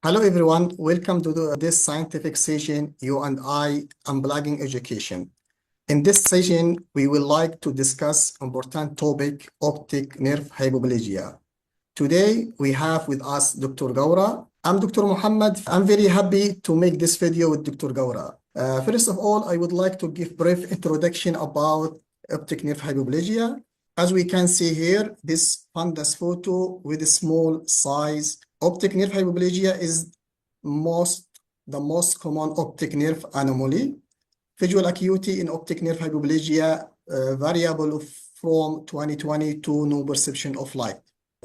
Hello everyone, welcome to this scientific session, You and I Unplugging Education. In this session, we would like to discuss important topic, optic nerve hypoplasia. Today, we have with us Dr. Gaura. I'm Dr. Muhammad. I'm very happy to make this video with Dr. Gaura. First of all, I would like to give brief introduction about optic nerve hypoplasia. As we can see here, this fundus photo with a small size. Optic nerve hypoplasia is the most common optic nerve anomaly. Visual acuity in optic nerve hypoplasia variable from 20/20 to no perception of light.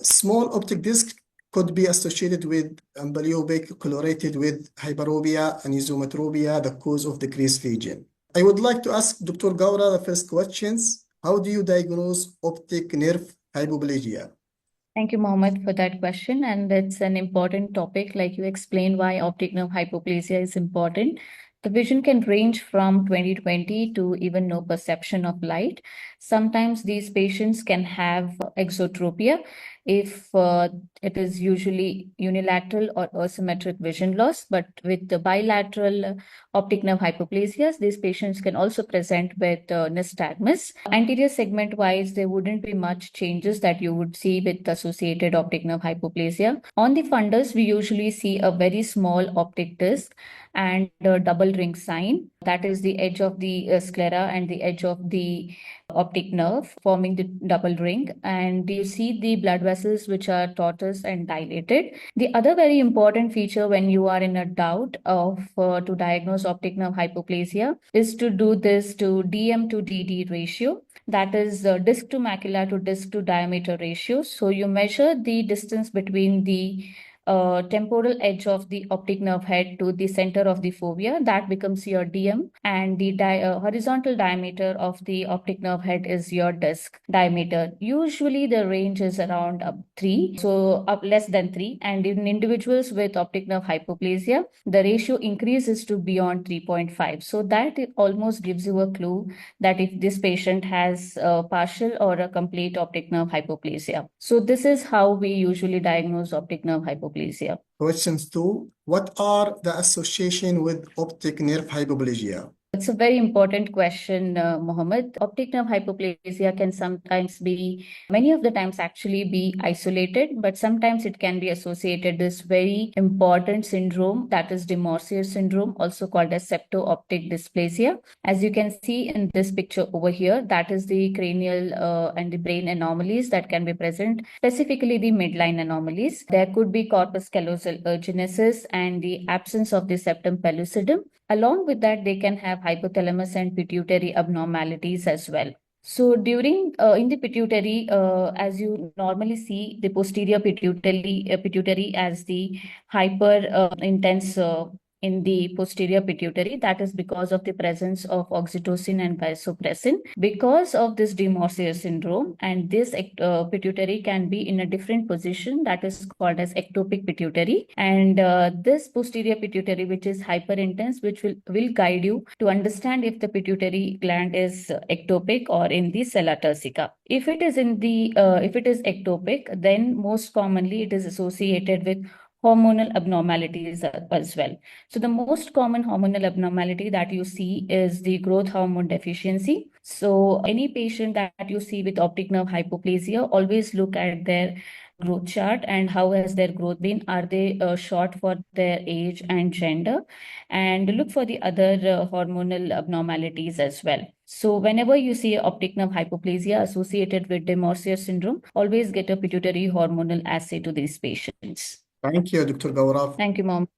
Small optic disc could be associated with amblyopic colorated with hyperopia and isometropia, the cause of decreased vision. I would like to ask Dr. Gaura the first questions. How do you diagnose optic nerve hypoplasia? Thank you, Mohammed, for that question. And it's an important topic, like you explained why optic nerve hypoplasia is important. The vision can range from 20/20 to even no perception of light. Sometimes these patients can have exotropia if it is usually unilateral or asymmetric vision loss. But with the bilateral optic nerve hypoplasias, these patients can also present with nystagmus. Anterior segment wise, there wouldn't be much changes that you would see with associated optic nerve hypoplasia. On the fundus, we usually see a very small optic disc and a double ring sign. That is the edge of the sclera and the edge of the optic nerve forming the double ring. And you see the blood vessels which are tortuous and dilated. The other very important feature when you are in a doubt of to diagnose optic nerve hypoplasia is to do this to DM to DD ratio. That is disc to macula to disc to diameter ratio. So you measure the distance between the temporal edge of the optic nerve head to the center of the fovea. That becomes your DM, and the horizontal diameter of the optic nerve head is your disc diameter. Usually the range is around 3, so up less than 3, and in individuals with optic nerve hypoplasia, the ratio increases to beyond 3.5. So that it almost gives you a clue that if this patient has a partial or a complete optic nerve hypoplasia. So this is how we usually diagnose optic nerve hypoplasia. Questions 2. What are the association with optic nerve hypoplasia? It's a very important question, Mohammed. Optic nerve hypoplasia can sometimes be, many of the times actually be isolated, but sometimes it can be associated with this very important syndrome, that is de Morsier syndrome, also called as septo-optic dysplasia. As you can see in this picture over here, that is the cranial and the brain anomalies that can be present, specifically the midline anomalies. There could be corpus callosal genesis and the absence of the septum pellucidum. Along with that, they can have hypothalamus and pituitary abnormalities as well. So during in the pituitary, as you normally see the posterior pituitary as the hyper intense in the posterior pituitary. That is because of the presence of oxytocin and vasopressin. Because of this de Morsier syndrome, and this pituitary can be in a different position, that is called as ectopic pituitary. And this posterior pituitary, which is hyper intense, which will guide you to understand if the pituitary gland is ectopic or in the sella turcica. If it is ectopic, then most commonly it is associated with hormonal abnormalities as well. So the most common hormonal abnormality that you see is the growth hormone deficiency. So any patient that you see with optic nerve hypoplasia, always look at their growth chart and how has their growth been. Are they short for their age and gender? And look for the other hormonal abnormalities as well. So whenever you see optic nerve hypoplasia associated with de Morsier syndrome, always get a pituitary hormonal assay to these patients. Thank you, Dr. Gaura. Thank you, Mom.